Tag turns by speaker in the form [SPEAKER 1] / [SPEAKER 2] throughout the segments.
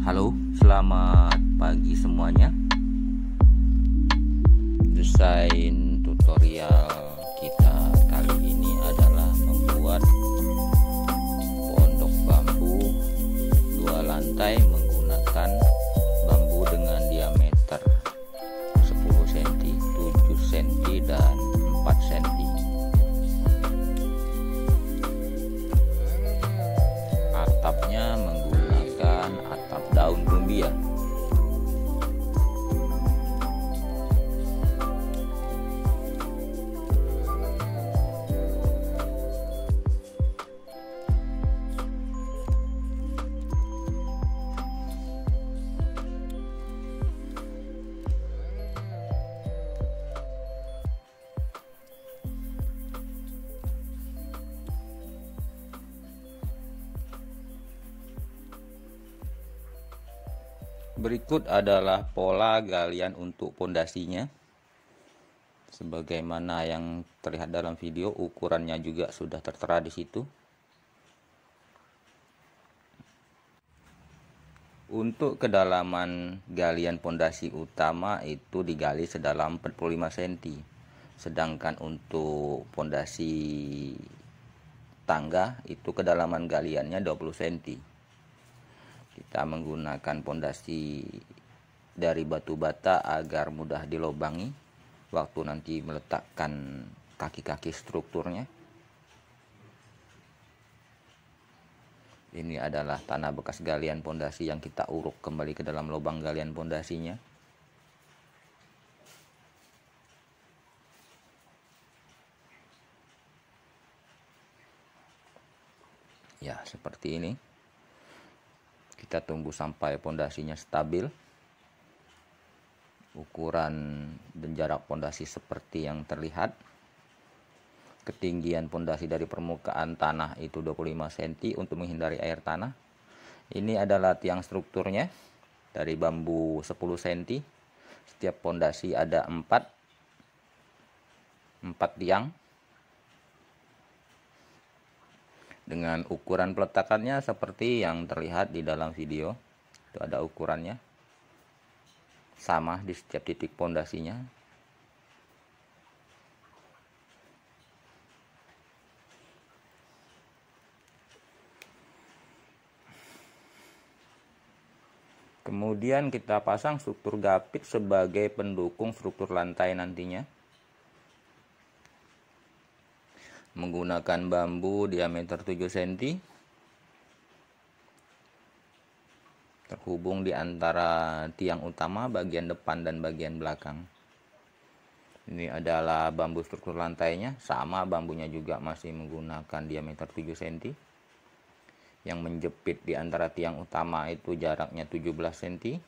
[SPEAKER 1] Halo, selamat pagi semuanya. Desain tutorial kita kali ini adalah membuat pondok bambu 2 lantai menggunakan bambu dengan diameter 10 cm, 7 cm, dan 4 cm. Atapnya menggunakan atap daun rumbia. Berikut adalah pola galian untuk pondasinya. Sebagaimana yang terlihat dalam video, ukurannya juga sudah tertera di situ. Untuk kedalaman galian pondasi utama itu digali sedalam 45 cm. Sedangkan untuk pondasi tangga itu kedalaman galiannya 20 cm. Kita menggunakan pondasi dari batu bata agar mudah dilobangi waktu nanti meletakkan kaki-kaki strukturnya. Ini adalah tanah bekas galian pondasi yang kita uruk kembali ke dalam lubang galian pondasinya. Ya, seperti ini. Kita tunggu sampai pondasinya stabil. Ukuran dan jarak pondasi seperti yang terlihat. Ketinggian pondasi dari permukaan tanah itu 25 cm untuk menghindari air tanah. Ini adalah tiang strukturnya dari bambu 10 cm. Setiap pondasi ada 4 tiang. Dengan ukuran peletakannya seperti yang terlihat di dalam video. Itu ada ukurannya. Sama di setiap titik pondasinya. Kemudian kita pasang struktur gapit sebagai pendukung struktur lantai nantinya. Menggunakan bambu diameter 7 cm. Terhubung di antara tiang utama bagian depan dan bagian belakang. Ini adalah bambu struktur lantainya. Sama, bambunya juga masih menggunakan diameter 7 cm. Yang menjepit di antara tiang utama itu jaraknya 17 cm.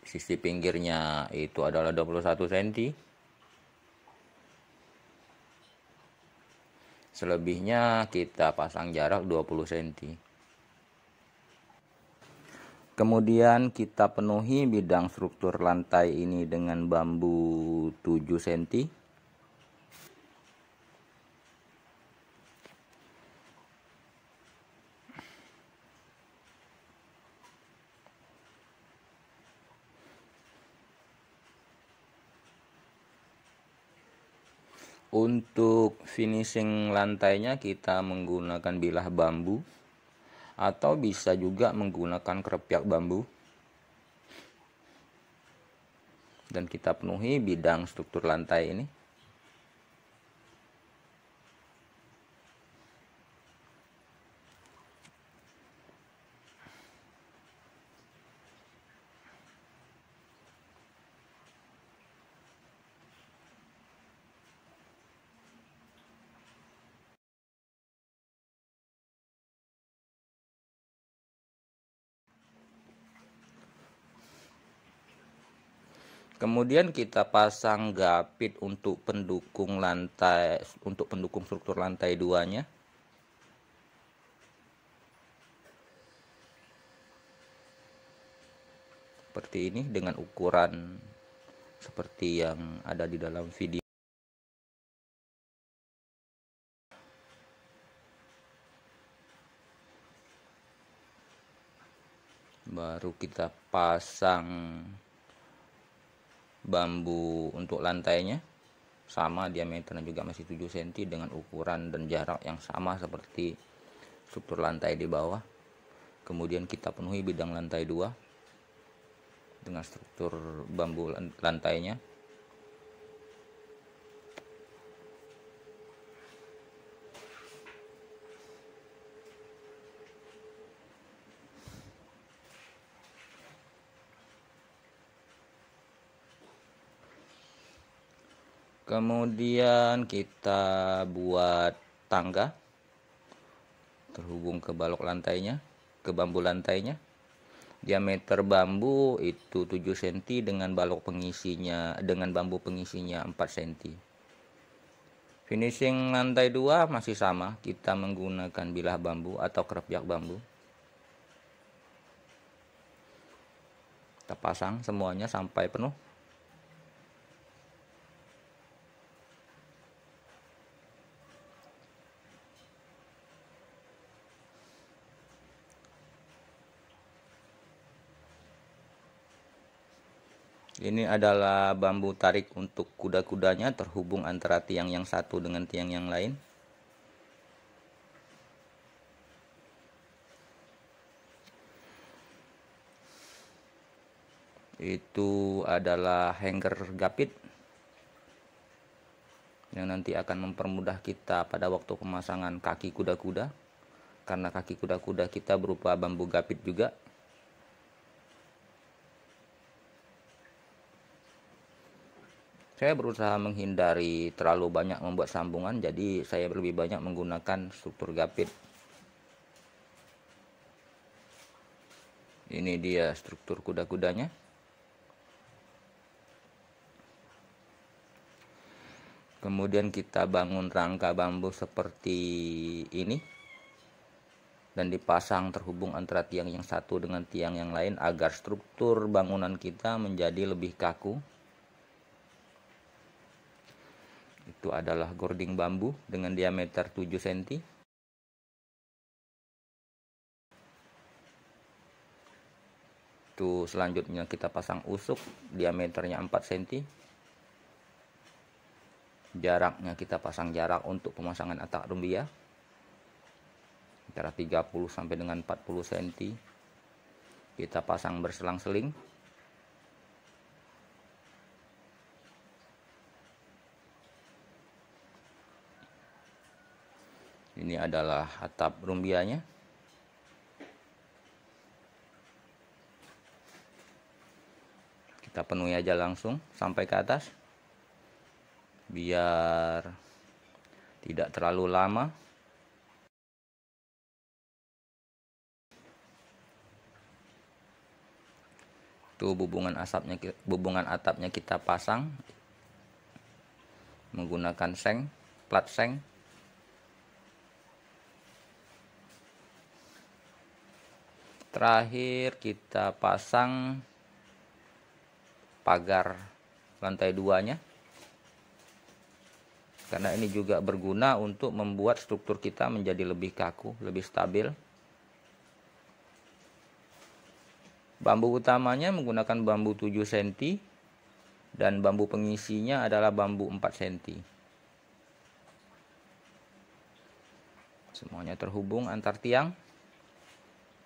[SPEAKER 1] Sisi pinggirnya itu adalah 21 cm. Selebihnya kita pasang jarak 20 cm. Kemudian kita penuhi bidang struktur lantai ini dengan bambu 7 cm. Untuk finishing lantainya kita menggunakan bilah bambu atau bisa juga menggunakan kerepyak bambu. Dan kita penuhi bidang struktur lantai ini. Kemudian kita pasang gapit untuk pendukung lantai, untuk pendukung struktur lantai 2-nya. Seperti ini dengan ukuran seperti yang ada di dalam video. Baru kita pasang bambu untuk lantainya, sama diameternya juga masih 7 cm dengan ukuran dan jarak yang sama seperti struktur lantai di bawah. Kemudian kita penuhi bidang lantai 2 dengan struktur bambu lantainya. Kemudian kita buat tangga terhubung ke balok lantainya, ke bambu lantainya. Diameter bambu itu 7 cm dengan balok pengisinya, dengan bambu pengisinya 4 cm. Finishing lantai 2 masih sama, kita menggunakan bilah bambu atau kerapjak bambu. Kita pasang semuanya sampai penuh. Ini adalah bambu tarik untuk kuda-kudanya terhubung antara tiang yang satu dengan tiang yang lain. Itu adalah hanger gapit yang nanti akan mempermudah kita pada waktu pemasangan kaki kuda-kuda, karena kaki kuda-kuda kita berupa bambu gapit juga. Saya berusaha menghindari terlalu banyak membuat sambungan, jadi saya lebih banyak menggunakan struktur gapit. Ini dia struktur kuda-kudanya. Kemudian kita bangun rangka bambu seperti ini dan dipasang terhubung antara tiang yang satu dengan tiang yang lain agar struktur bangunan kita menjadi lebih kaku. Itu adalah gording bambu dengan diameter 7 cm. Itu selanjutnya kita pasang usuk diameternya 4 cm. Jaraknya kita pasang jarak untuk pemasangan atap rumbia antara 30 sampai dengan 40 cm. Kita pasang berselang-seling. Ini adalah atap rumbianya. Kita penuhi aja langsung sampai ke atas biar tidak terlalu lama. Tuh bubungan atapnya kita pasang menggunakan seng, plat seng. Terakhir kita pasang pagar lantai 2-nya, karena ini juga berguna untuk membuat struktur kita menjadi lebih kaku, lebih stabil. Bambu utamanya menggunakan bambu 7 cm dan bambu pengisinya adalah bambu 4 cm. Semuanya terhubung antar tiang.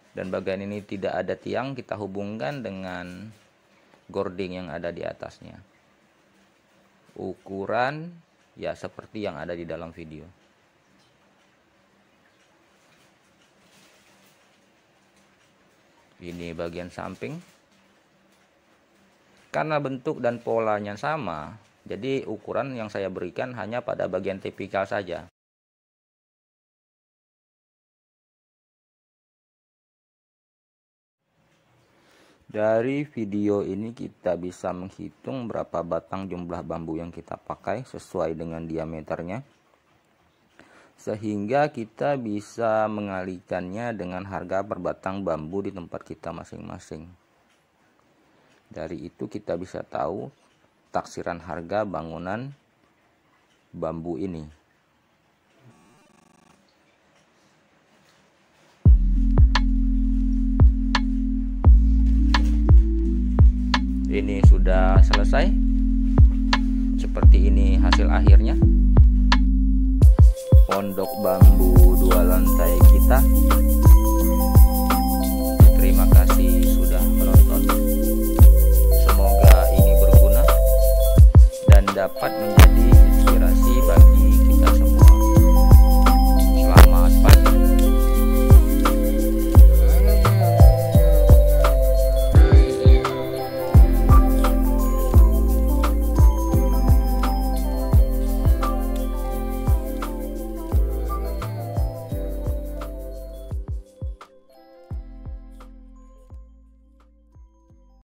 [SPEAKER 1] Dan bagian ini tidak ada tiang, kita hubungkan dengan gording yang ada di atasnya. Ukuran ya seperti yang ada di dalam video. Ini bagian samping. Karena bentuk dan polanya sama, jadi ukuran yang saya berikan hanya pada bagian tipikal saja. Dari video ini kita bisa menghitung berapa batang jumlah bambu yang kita pakai sesuai dengan diameternya, sehingga kita bisa mengalihkannya dengan harga per batang bambu di tempat kita masing-masing. Dari itu kita bisa tahu taksiran harga bangunan bambu ini. Ini sudah selesai. Seperti ini hasil akhirnya. Pondok bambu 2 lantai kita